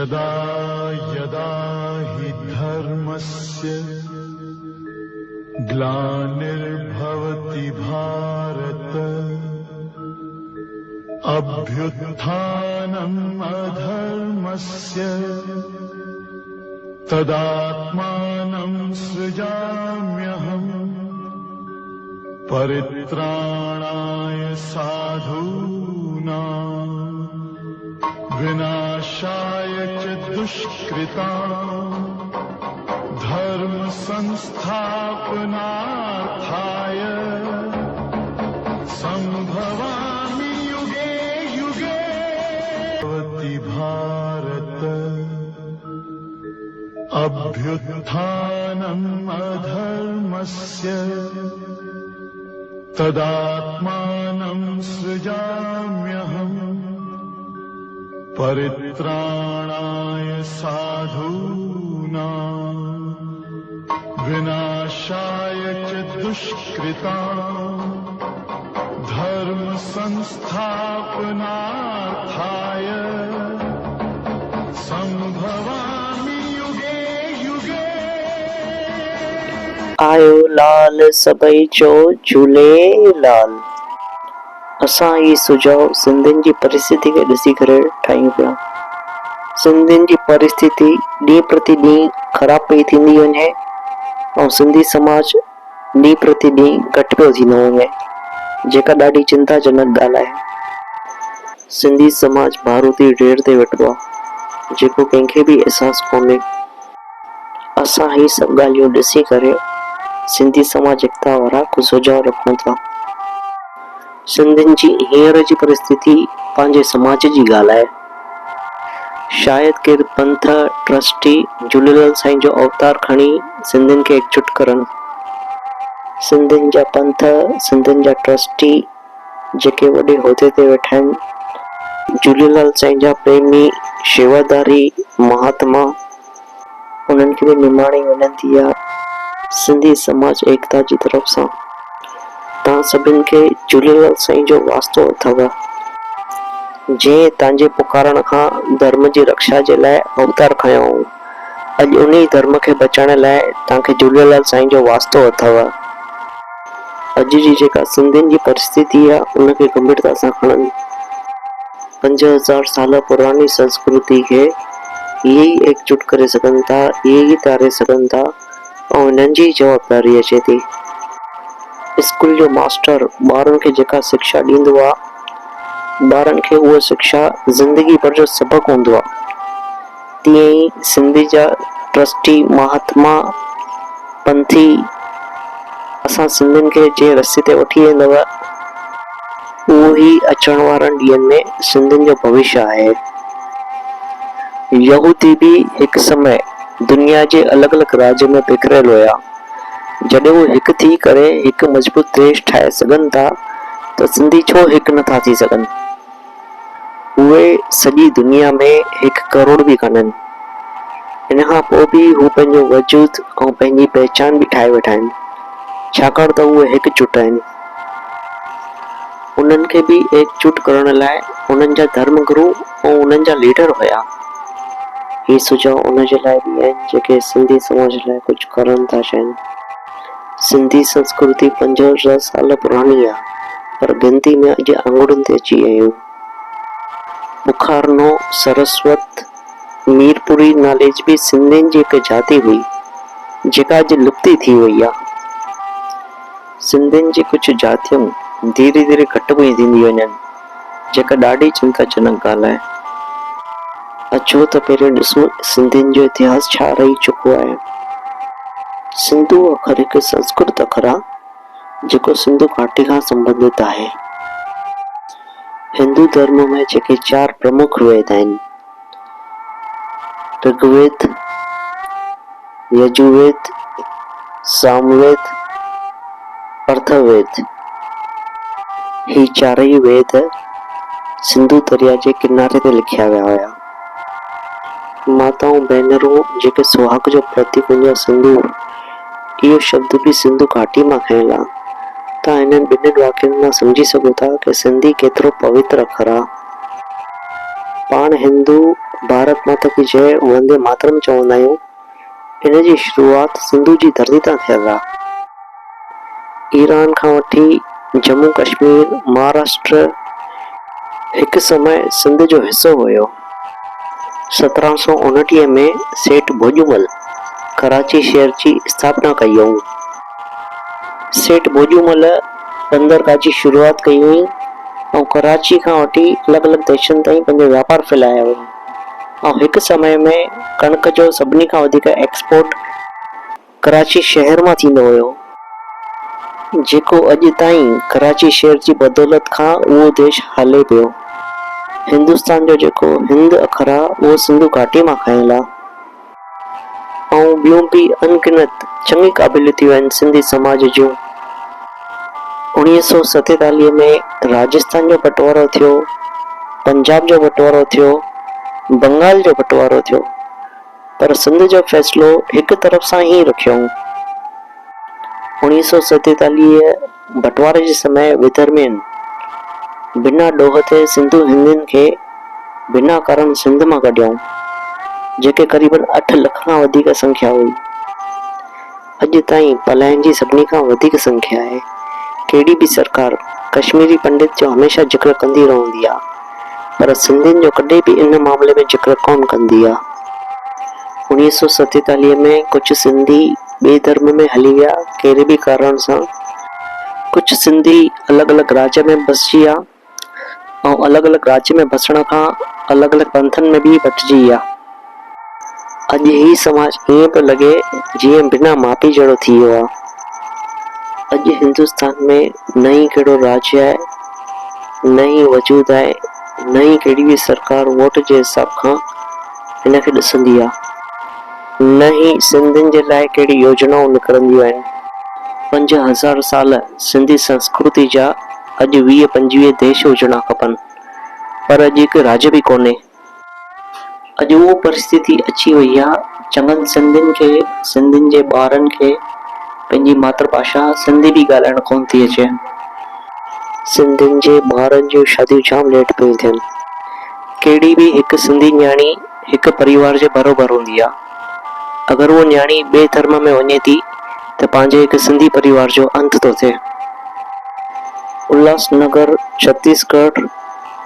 यदा यदा हि धर्मस्य ग्लानिर्भवति भारत अभ्युत्थानम् अधर्मस्य तदात्मानं सृजाम्यहम् परित्राणाय साधूनां विनाशाय च दुष्कृतां धर्म संस्थापनार्थाय संभवामि युगे युगे भवति भारत अभ्युत्थानम् अधर्मस्य तदात्मानं सृजाम्यहम् परित्राणाय साधूनां विनाशाय च दुष्कृतां धर्म संस्थापनार्थाय संभवामि युगे युगे। आयो लाल सभई चो झूलेलाल। असां ही सुझाव सिंधियुनि जी परिस्थिति खे ॾिसी करे ठाहियूं पिया। सिंधियुनि जी परिस्थिति ॾींहुं प्रति ॾींहुं ख़राब पई थींदी वञे ऐं सिंधी समाज ॾींहुं प्रति ॾींहुं घटि पियो थींदो वञे, जेका ॾाढी चिंताजनक ॻाल्हि आहे। सिंधी समाज बारूदी ढेर ते वेठो आहे, जेको कंहिंखे बि अहसासु कोन्हे। असां ही सभु ॻाल्हियूं ॾिसी करे सिंधी समाज एकता वारा कुझु सुझाव रखूं था। सिंधियुनि जी हींअर जी परिस्थिति पंहिंजे समाज जी ॻाल्हि आहे। शायदि केरु पंथ ट्रस्टी झूलेलाल साईं जो अवतार खणी सिंधियुनि खे एकजुट करनि। सिंधियुनि जा पंथ, सिंधियुनि जा ट्रस्टी जेके वॾे उहिदे ते वेठा आहिनि, झूलेलाल साईं जा प्रेमी शेवादारी महात्मा, उन्हनि खे बि निमाणी वेनती आहे सिंधी समाज एकता जी तरफ़ सां तव्हां सभिनि खे झूलेलाल साईं जो वास्तो अथव, जंहिं तव्हांजे पुकारण खां धर्म जी रक्षा जे लाइ अवतार खयो। अॼु उन धर्म खे बचाइण लाइ तव्हांखे झूलेलाल साईं जो वास्तो अथव। अॼु जी जेका सिंधियुनि जी परिस्थिति आहे उनखे गंभीरता सां खणनि। 5000 साल पुरानी संस्कृति खे इहे ई एकजुट करे सघनि था, इहे ई तारे सघनि था ऐं हिननि जी जवाबदारी अचे थी। स्कूल जो मास्टर ॿारनि खे जेका शिक्षा ॾींदो आहे, ॿारनि खे उहा शिक्षा ज़िंदगी भर जो सबक़ हूंदो आहे। तीअं ई सिंधी जा ट्रस्टी महात्मा पंथी असां सिंधियुनि खे जे रस्ते ते वठी वेंदव, उहो ई अचण वारनि ॾींहंनि में सिंधियुनि जो भविष्य आहे। यहूदी बि हिकु समय दुनिया जे अलॻि अलॻि राज्य में बिखरियल हुया। जॾहिं उहे हिकु थी करे हिकु मज़बूत देश ठाहे सघनि था, त सिंधी छो हिकु नथा थी सघनि। उहे सॼी दुनिया में 1 करोड़ बि कान्हनि, इन खां पोइ बि हू पंहिंजो वजूद ऐं पंहिंजी पहचान बि ठाहे वेठा आहिनि, छाकाणि त उहे एकजुट आहिनि। उन्हनि खे बि एकजुट करण लाइ उन्हनि जा धर्मगुरु ऐं उन्हनि जा लीडर हुया। ही सुझाव उन जे लाइ बि आहिनि जेके सिंधी समाज लाइ कुझु करण था चाहिनि। सिंधी संस्कृति 5000 साल पुरानी आहे, पर गिनती में अॼु आंगुरनि ते अची आहियूं। बुखारनो, सरस्वत, मीरपुरी नाले जी बि सिंधियुनि जी हिकु जाति हुई, जेका अॼु लुप्ती थी वई आहे। सिंधियुनि जी कुझु जातियूं धीरे धीरे घटि पई थींदी वञनि, जेका ॾाढी चिंताजनक ॻाल्हि आहे। अचो त पहिरियों ॾिसो सिंधियुनि जो इतिहास छा रही चुको आहे। सिंधु अखर हिकु संस्कृत अखर आहे, जेको सिंधु घाटी खां संबंधित आहे। हिंदू धर्म में जेके 4 प्रमुख वेद आहिनि, ऋग्वेद, यजुर्वेद, सामवेद, अथर्ववेद, ही 4 वेद सिंधु दरिया जे किनारे ते लिखिया विया हुया। माताऊं भेनरूं जेके सुहाग जो प्रतीक हूंदो आहे सिंदूर, इहो शब्द बि सिंधु घाटी मां खयल आहे। तव्हां हिननि ॿिन्हिनि वाक्यनि मां सम्झी सघो था कि सिंधी केतिरो पवित्र अखर आहे। पाण हिंदू भारत माता की जय वंदे मातरम चवंदा आहियूं, इन जी शुरूआत सिंधु जी धरती तां थियल आहे। ईरान खां वठी जम्मू कश्मीर, महाराष्ट्र हिकु समय सिंध जो हिस्सो हुयो। 1729 में सेठ भोॼूमल कराची शहर जी स्थापना कई हुई। सेठ भोॼूमल बंदरगाह जी शुरूआत कई हुई ऐं कराची खां वठी अलॻि अलॻि देशनि ताईं पंहिंजो वापार फैलाया हुई। ऐं हिकु समय में कणिक जो सभिनी खां वधीक एक्सपोर्ट कराची शहर मां थींदो हुयो, जेको अॼु ताईं कराची शहर जी बदौलत खां उहो देश हले पियो। हिंदुस्तान जो जेको हिंद अखर आहे उहो सिंधु घाटी मां खयल आहे। ऐं ॿियूं बि अनगिनत चङी क़ाबिलियतूं आहिनि सिंधी समाज जूं। 1947 में राजस्थान जो बंटवारो थियो, पंजाब जो बंटवारो थियो, बंगाल जो बंटवारो थियो, पर सिंध जो फ़ैसिलो हिकु तरफ़ सां ई रखियो। 1947 बंटवारे जे समय विधर्मियुनि बिना ॾोह ते सिंधु हिंदियुनि खे बिना कारण सिंध मां कढियऊं, जेके क़रीबन 8 लख खां वधीक संख्या हुई। अॼु ताईं पलायन जी सभिनी खां वधीक संख्या आहे। कहिड़ी बि सरकार कश्मीरी पंडित जो हमेशा जिक्र कंदी रहंदी आहे, पर सिंधियुनि जो कॾहिं बि इन मामले में जिक्र कोन कंदी आहे। 1947 में कुझु सिंधी ॿिए धर्म में हली विया कहिड़े बि कारण सां। कुझु सिंधी अलॻि अलॻि राज्य में बसिजी विया ऐं अलॻि अलॻि राज्य में बसण खां अलॻि अलॻि पंथनि में बि बटिजी विया। अॼु ही समाज ईअं पियो लॻे जीअं बिना माउ पीउ जहिड़ो थी वियो आहे। अॼु हिंदुस्तान में न ई कहिड़ो राज्य आहे, न ई वजूद आहे, न ई कहिड़ी बि सरकार वोट जे हिसाब खां हिन खे ॾिसंदी आहे, न ई सिंधियुनि जे लाइ कहिड़ी योजनाऊं निकिरंदियूं आहिनि। 5000 साल सिंधी संस्कृति जा अॼु 20-25 देश हुजणा खपनि, पर अॼु हिकु राज्य बि कोन्हे। अॼु उहो परिस्थिति अची वई आहे, चङनि सिंधियुनि खे, सिंधियुनि जे ॿारनि खे पंहिंजी मातृभाषा सिंधी बि ॻाल्हाइण कोन थी अचे। सिंधियुनि जे ॿारनि जूं शादियूं जाम लेट पियूं थियनि। कहिड़ी बि हिकु सिंधी न्याणी हिकु परिवार जे बराबरि हूंदी आहे। अगरि उहो न्याणी ॿिए धर्म में वञे थी त पंहिंजे हिकु सिंधी परिवार जो अंत थो थिए। उल्हासनगर, छत्तीसगढ़,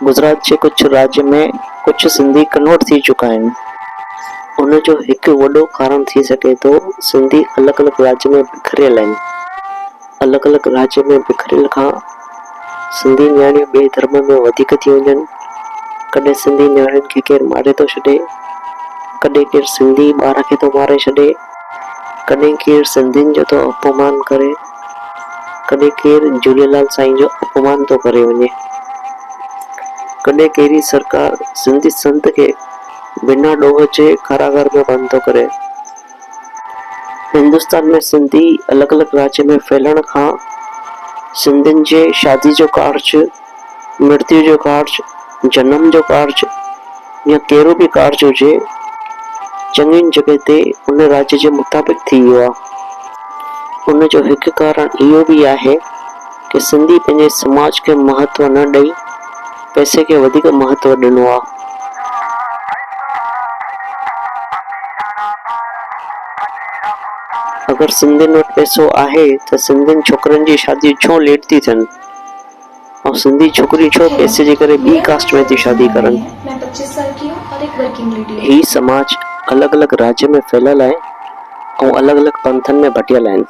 गुजरात जे कुझु राज्य में कुझु सिंधी कन्वर्ट थी चुका आहिनि। उनजो हिकु वॾो कारण थी सघे थो सिंधी अलॻि अलॻि राज्य में बिखरियल आहिनि। अलॻि अलॻि राज्य में बिखरियल खां सिंधी न्याणियूं ॿिए धर्म में वधीक थी वञनि। कॾहिं सिंधी न्याणियुनि खे केरु मारे थो छॾे, कॾहिं केरु सिंधी ॿार खे थो मारे छॾे, कॾहिं केरु सिंधियुनि जो थो अपमान करे, कॾहिं केरु झूलेलाल साईं जो अपमान थो करे वञे, कॾहिं कहिड़ी सरकार सिंधी संत खे बिना ॾोह जे कारागार में बंदि थो करे। हिंदुस्तान में सिंधी अलॻि अलॻि राज्य में फैलण खां सिंधियुनि जे शादी जो कार्ज, मृत्यु जो कार्ज, जनम जो कार्ज या कहिड़ो बि कार्ज हुजे, चङियुनि जॻह ते उन राज्य जे मुताबिक़ थी वियो आहे। उनजो हिकु कारण इहो बि आहे कि सिंधी पंहिंजे समाज खे महत्व न ॾेई पैसे खे वधीक महत्व ॾिनो आहे। अगरि सिंधियुनि वटि पैसो आहे त सिंधियुनि छोकिरनि जी शादी छो लेट थी थियनि और सिंधी छोकिरियूं छो पैसे जे करे ॿी कास्ट में थी शादी करनि। मैं 25 साल की हूँ और एक वर्किंग लेडी हूँ। ही समाज अलॻि अलॻि राज्य में फैलियल आहे ऐं अलॻि अलॻि पंथनि में बटियल आहिनि।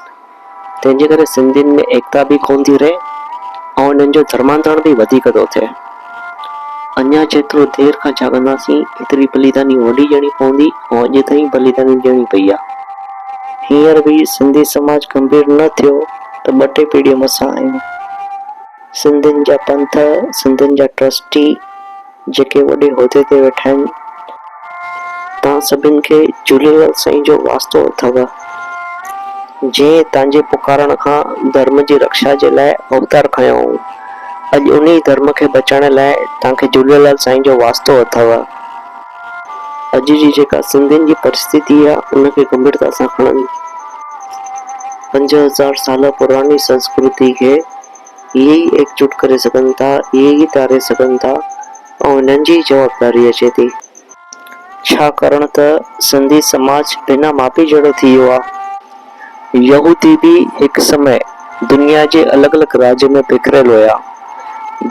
तंहिंजे करे सिंधियुनि में एकता बि कोन थी रहे ऐं हिननि जो धर्मांतरण बि वधीक थो थिए। अञा जेतिरो देरि खां जाॻंदासीं एतिरी बलिदानी वॾी ॾियणी पवंदी ऐं अॼु ताईं बलिदानी ॾियणी पई आहे। हींअर बि सिंधी समाज गंभीर न थियो त 2 पीढ़ियूं मसां आहिनि। सिंधियुनि जा पंथ, सिंधियुनि जा ट्रस्टी जेके वॾे उहिदे ते वेठा आहिनि, तव्हां सभिनि खे झूलेलाल साईं जो वास्तो अथव, जंहिं तव्हांजे पुकारण खां धर्म जी रक्षा जे लाइ अवतार खयो। अॼु उन धर्म खे बचाइण लाइ तव्हांखे झूलेलाल साईं जो वास्तो अथव। अॼु जी जेका सिंधियुनि जी परिस्थिति आहे उनखे गंभीरता सां खणनि। 5000 साल पुरानी संस्कृति खे इहे ई एकजुट करे सघनि था, इहे ई तारे सघनि था ऐं हिननि जी जवाबदारी अचे थी। छाकाणि त सिंधी समाज बिना मापी जहिड़ो थी वियो आहे। यहूदी बि हिकु समय दुनिया जे अलॻि अलॻि राज्य में बिखरियल हुया।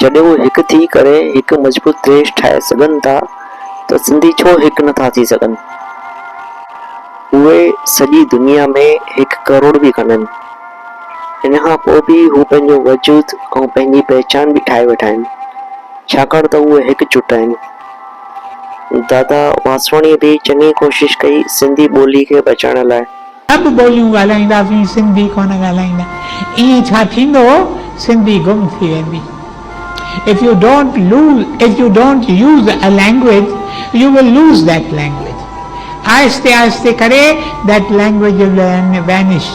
जॾहिं उहे हिकु थी करे हिकु मज़बूत देश ठाहे सघनि था त सिंधी छो हिकु नथा थी सघनि। उहे सॼी दुनिया में हिकु करोड़ बि कान्हनि, इन खां पोइ बि हू पंहिंजो वजूद ऐं पंहिंजी पहचान बि ठाहे वेठा आहिनि, छाकाणि त उहे हिकजुट आहिनि। दादा वासवाणीअ बि चङी कोशिश कई सिंधी ॿोली खे बचाइण लाइ। सभु ॿोलियूं ॻाल्हाईंदासीं, सिंधी कोन ॻाल्हाईंदा, ईअं छा थींदो, सिंधी गुम थी वेंदी। If you don't use a language, you will lose that language. आहिस्ते आहिस्ते करे that language will vanish.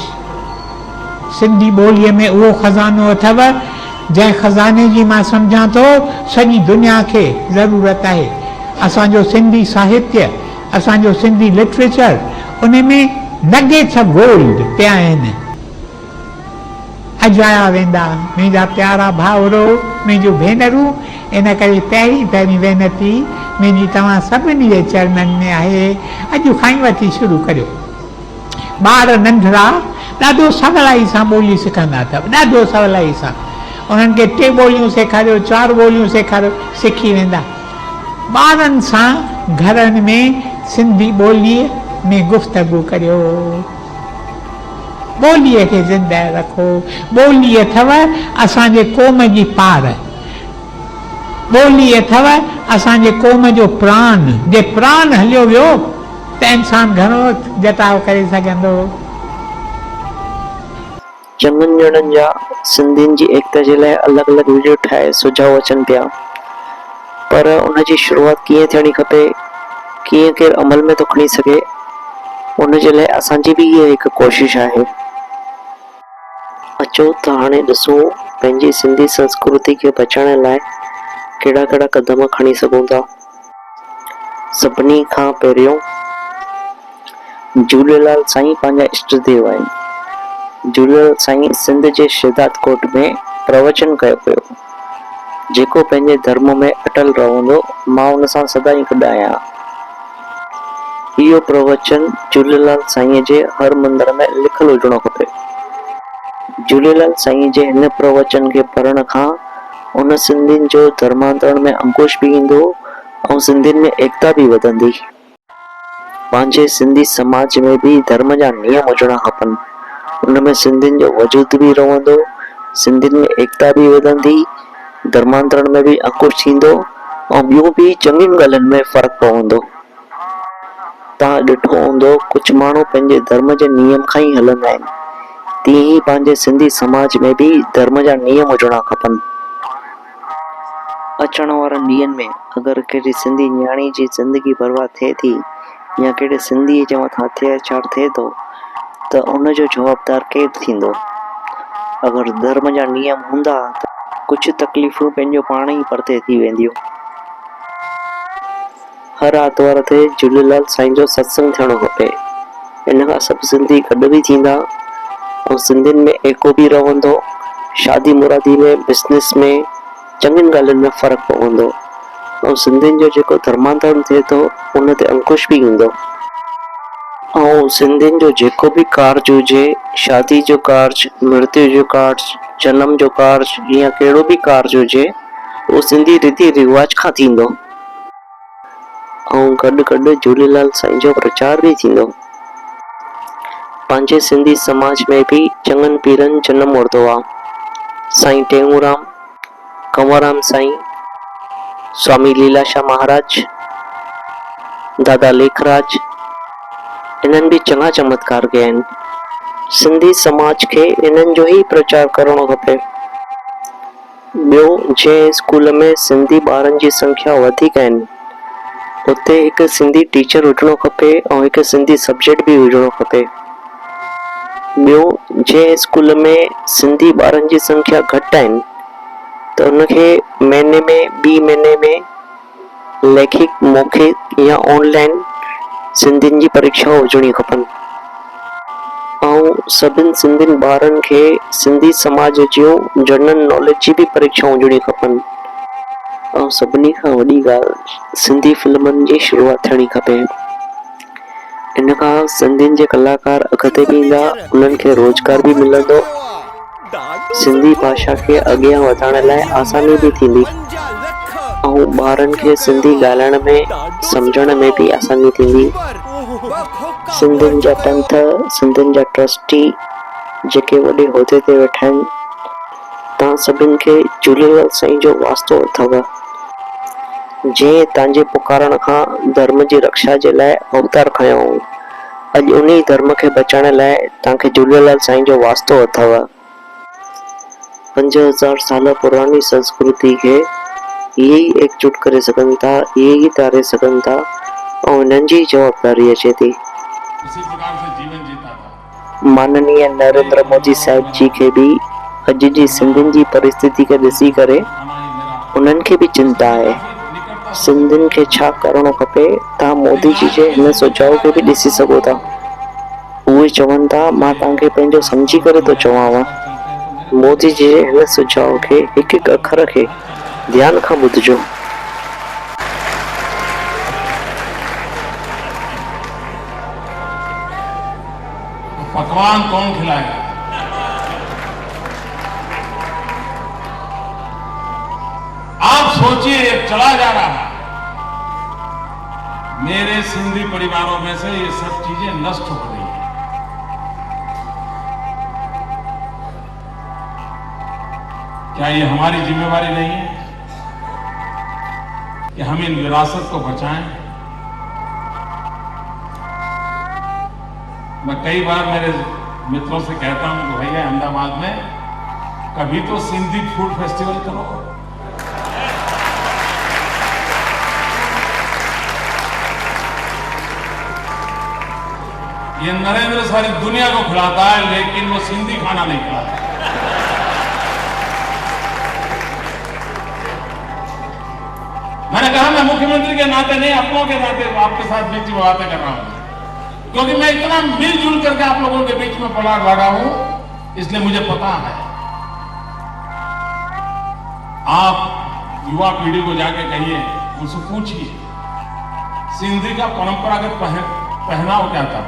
Sindhi ॿोलीअ में उहो खज़ानो अथव जंहिं खज़ाने जी मां सम्झां थो सॼी दुनिया खे ज़रूरत आहे। असांजो सिंधी साहित्य, असांजो सिंधी लिटरेचर, उन में नगेट्स ऑफ गोल्ड पिया आहिनि, अजाया वेंदा। मुंहिंजा प्यारा भाउरो, मुंहिंजूं भेनरूं, इन करे पहिरीं वेनती मुंहिंजी तव्हां सभिनी जे चरणनि में आहे, अॼु खां ई वठी शुरू करियो। ॿार नंढड़ा ॾाढो सवलाई सां ॿोली सिखंदा अथव, ॾाढो सवलाई सां। उन्हनि खे 3 ॿोलियूं सेखारियो, 4 ॿोलियूं सेखारियो, सिखी वेंदा। ॿारनि सां घरनि में सिंधी ॿोलीअ में गुफ़्तगू करियो, ॿोलीअ खे ज़िंदा रखो। ॿोली अथव असांजे क़ौम जी पार, ॿोली अथव असांजे क़ौम जो प्राण। जे प्राण हलियो वियो त इंसान घणो जताव करे सघंदो। चङनि ॼणनि जा सिंधियुनि जी एकता जे लाइ अलॻि अलॻि वीडियो ठाहे सुझाव अचनि पिया, पर उनजी शुरूआत कीअं थियणी खपे, कीअं केरु अमल में थो खणी सघे, उन जे लाइ असांजी बि इहा हिकु कोशिश आहे। अचो त हाणे ॾिसूं पंहिंजी सिंधी संस्कृति खे बचाइण लाइ कहिड़ा कहिड़ा क़दम खणी सघूं था। सभिनी खां पहिरियों झूलेलाल साईं पंहिंजा इष्ट देव आहिनि। झूलेलाल साईं सिंध जे शिदात कोट में प्रवचन कयो पियो, जेको पंहिंजे धर्म में अटल रहंदो, मां उन सां सदाईं गॾु आहियां। इहो प्रवचन झूलेलाल साईं जे हर मंदर में लिखल हुजणो खपे। झूलेलाल साईं जे हिन प्रवचन खे पढ़ण खां उन सिंधियुनि जो धर्मांतरण में अंकुश बि ईंदो ऐं सिंधियुनि में एकता बि वधंदी। पंहिंजे सिंधी समाज में बि धर्म जा नियम हुजणा खपनि, उन में सिंधियुनि जो वजूद बि रहंदो, सिंधियुनि में एकता बि वधंदी, धर्मांतरण में बि अंकुश थींदो ऐं ॿियूं बि चङियुनि ॻाल्हियुनि में फ़र्क़ु पवंदो। तव्हां ॾिठो हूंदो कुझु माण्हू पंहिंजे धर्म जे नियम खां ई हलंदा आहिनि, तीअं ई पंहिंजे सिंधी समाज में बि धर्म जा नियम हुजणा खपनि। अचण वारनि ॾींहंनि में अगरि कहिड़ी सिंधी न्याणी जी ज़िंदगी बर्बाद थिए थी या कहिड़े सिंधीअ जे मथां अत्याचार थिए थो त उनजो जवाबदार केरु थींदो। अगरि धर्म जा नियम हूंदा त कुझु तकलीफ़ूं पंहिंजो पाण ई परते थी वेंदियूं। हर आर्तवार ते झूलेलाल साईं जो सत्संग थियणो खपे, इन खां सभु सिंधी गॾु बि थींदा ऐं सिंधियुनि में एको बि रहंदो। शादी मुरादी में, बिज़नेस में, चङियुनि ॻाल्हियुनि में फ़र्क़ु पवंदो ऐं सिंधियुनि जो जेको धर्मांतरण थिए थो उन ते अंकुश बि ईंदो। ऐं सिंधियुनि जो जेको बि कार्ज हुजे, शादी जो कार्ज, मृत्यु जो कार्ज, जनम जो कार्ज या कहिड़ो बि कार्ज हुजे, उहो सिंधी रीति रिवाज खां थींदो ऐं गॾु गॾु झूलेलाल साईं जो प्रचार बि थींदो। पंहिंजे सिंधी समाज में बि चङनि पीरनि जनम वरितो आहे। साईं टेऊंराम, कंवरराम साईं, स्वामी लीलाशाह महाराज, दादा लेखराज, इन्हनि बि चङा चमत्कार कया आहिनि। सिंधी समाज खे इन्हनि जो ई प्रचार करणो खपे। ॿियो, जंहिं स्कूल में सिंधी ॿारनि जी संख्या वधीक आहिनि उते हिकु सिंधी टीचर हुजणो खपे ऐं हिकु सिंधी सब्जेक्ट बि हुजणो खपे। ॿियो, जंहिं स्कूल में सिंधी ॿारनि जी संख्या घटि आहिनि त उनखे महीने में, ॿी महीने में लेखिक, मौखिक या ऑनलाइन सिंधियुनि जी परीक्षा हुजणी खपनि ऐं सभिनि सिंधियुनि ॿारनि खे सिंधी समाज जूं जनरल नॉलेज जी बि परीक्षा हुजणी खपनि। ऐं सभिनी खां वॾी ॻाल्हि सिंधी फिल्मनि जी शुरूआत थियणी खपे। इन खां सिंधियुनि जे कलाकार अॻिते बि ईंदा, उन्हनि खे रोज़गार बि मिलंदो, सिंधी भाषा खे अॻियां वधाइण लाइ आसानी बि थींदी ऐं ॿारनि खे सिंधी ॻाल्हाइण में सम्झण में बि आसानी थींदी। सिंधियुनि जा पंथ, सिंधियुनि जा ट्रस्टी जेके वॾे उहिदे ते वेठा आहिनि, तव्हां सभिनि खे झूलेलाल साईं जो वास्तो अथव, जंहिं तव्हांजे पुकारण खां धर्म जी रक्षा जे लाइ अवतार खयो। अॼु उन धर्म खे बचाइण लाइ तव्हांखे झूलेलाल साईं जो वास्तो अथव। 5000 साल पुरानी संस्कृति खे इहे ई एकजुट करे सघनि था, इहे ई तारे सघनि था ऐं हिननि जी जवाबदारी अचे थी। उसी प्रकार से जीवन जीता था। माननीय नरेंद्र मोदी साहिब जी खे भी अॼु जी सिंधियुनि जी परिस्थिति खे ॾिसी करे उन्हनि खे बि चिंता आहे, सिंधियुनि खे छा करणो खपे। तव्हां मोदी जी जे हिन सुझाव खे बि ॾिसी सघो था। उहे चवनि था, मां तव्हांखे पंहिंजो सम्झी करे थो चवांव, मोदी जी जे हिन सुझाव खे हिकु हिकु अखर खे ध्यान खां ॿुधिजो। पकवान कौन खिलाएगा? आप सोचिए, चला जा रहा है, मेरे सिंधी परिवारों में से ये सब चीजें नष्ट हो रही हैं। क्या ये हमारी जिम्मेवारी नहीं है कि हम इन विरासत को बचाएं? मैं कई बार मेरे मित्रों से कहता हूं कि भैया अहमदाबाद में कभी तो सिंधी फूड फेस्टिवल करो। ये नरेंद्र सारी दुनिया को खिलाता है, लेकिन वो सिंधी खाना नहीं खिलाता। मैंने कहा मैं मुख्यमंत्री के नाते नहीं, अपनों के नाते आपके साथ बीच में बातें कर रहा हूं, क्योंकि मैं इतना मिलजुल करके आप लोगों के बीच में पला बढ़ा हूं, इसलिए मुझे पता है। आप युवा पीढ़ी को जाके कहिए, उनसे पूछिए सिंधी का परंपरागत पहनाव क्या था,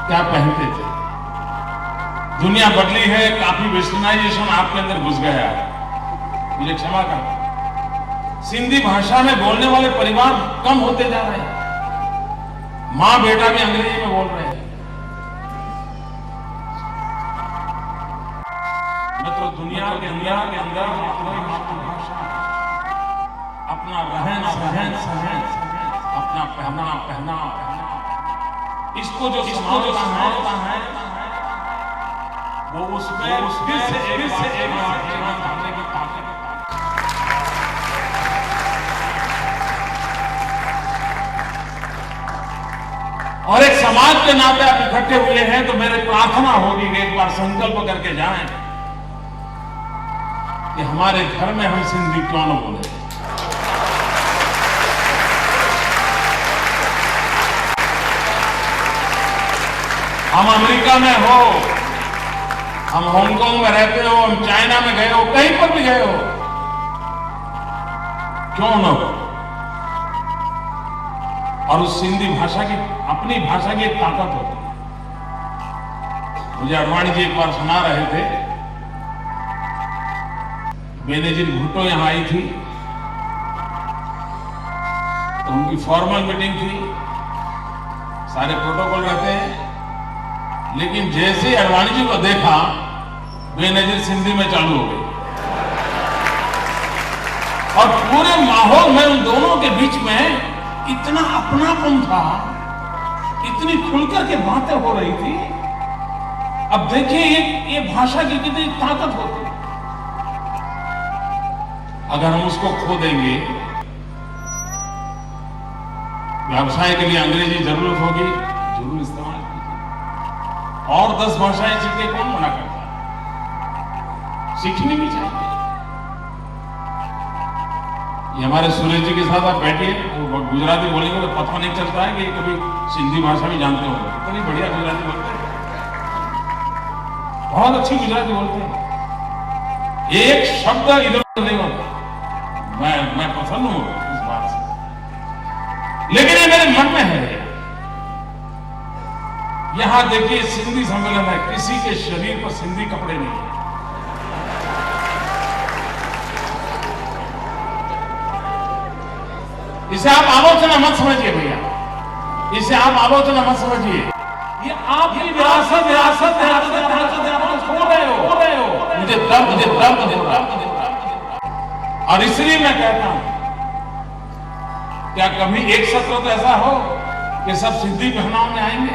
क्या पहनते थे। दुनिया बदली है, काफी वेस्टर्नाइजेशन आपके अंदर घुस गया है, मुझे क्षमा करना। सिंधी भाषा में बोलने वाले परिवार कम होते जा रहे हैं, मां बेटा भी अंग्रेजी में बोल रहे हैं। मित्रों, दुनिया के अंदर अपनी मातृभाषा, अपना रहन सहन, अपना पहना, इसको जो समानता है वो उसमें फिर से एक बार जीवन भरने की ताकत। और एक समाज के नाते आप इकट्ठे हुए हैं, तो मेरी प्रार्थना होगी कि एक बार संकल्प करके जाएं कि हमारे घर में हम सिंधी क्यों न बोले। हम अमेरिका में हो, हम हांगकांग में रहते हो, हम चाइना में गए हो, कहीं पर भी गए हो, क्यों न हो। और उस सिंधी भाषा की, अपनी भाषा की एक ताकत होती है। मुझे अडवाणी जी एक बार सुना रहे थे, बेनजीर भुट्टो यहां आई थी, तो उनकी फॉर्मल मीटिंग थी, सारे प्रोटोकॉल रहते हैं, लेकिन जैसे अडवाणी जी को देखा, बेनजीर सिंधी में चालू हो गई और पूरे माहौल में उन दोनों के बीच में इतना अपनापन था, इतनी खुलकर के बातें हो रही थी। अब देखिए ये भाषा की कितनी ताकत होती है। अगर हम उसको खो देंगे, व्यवसाय के लिए अंग्रेजी जरूरत होगी, जरूर इस्तेमाल कीजिए। और 10 भाषाएं सीखे, कौन मना करता है, सीखनी भी चाहिए। ये हमारे सुरेश जी के साथ आप बैठिए, वो गुजराती बोलेंगे तो पता नहीं चलता है कि कभी सिंधी भाषा भी जानते होंगे। इतनी बढ़िया गुजराती बोलते हैं, बहुत अच्छी गुजराती बोलते हैं, एक शब्द इधर उधर नहीं होता। प्रसन्न हूं इस बात से, लेकिन ये मेरे मन में है। यहां देखिए सिंधी सम्मेलन है, किसी के शरीर पर सिंधी कपड़े नहीं है। इसे आप आलोचना मत समझिए भैया, इसे आप आलोचना मत समझिए। ये आपकी विरासत विरासत है, आप छोड़ रहे हो। मुझे दर्द देता है। और इसलिए मैं कहता हूं, क्या कभी एक सत्र तो ऐसा हो कि सब सिंधी पहनाव में आएंगे?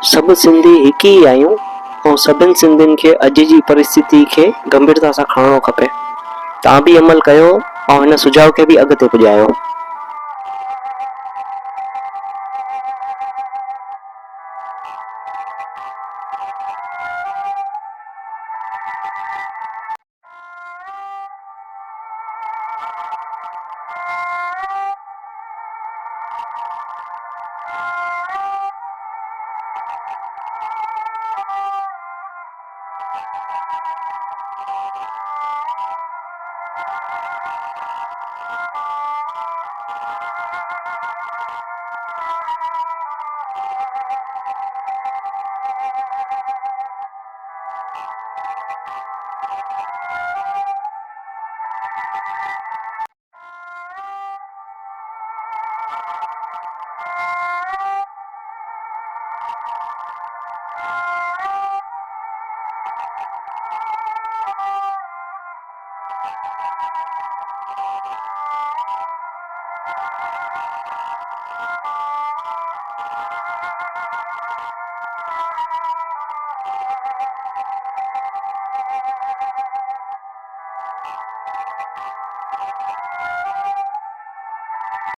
सभु सिंधी हिकु ई आहियूं ऐं सभिनि सिंधियुनि खे अॼु जी परिस्थिति खे गंभीरता सां खणणो खपे। तव्हां बि अमल कयो ऐं हिन सुझाव खे बि अॻिते पुॼायो।